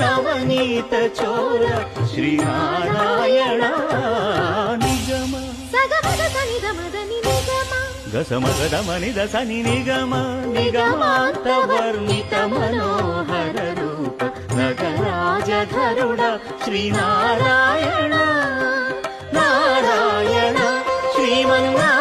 నవనీత చోర శ్రీనారాయణ నిగమ గసమగదమనిద సని నిగమ నిగమాంత వర్ణిత మనోహర రూప నగరాజధరుడ శ్రీనారాయణ నారాయణ శ్రీమన్నారాయణ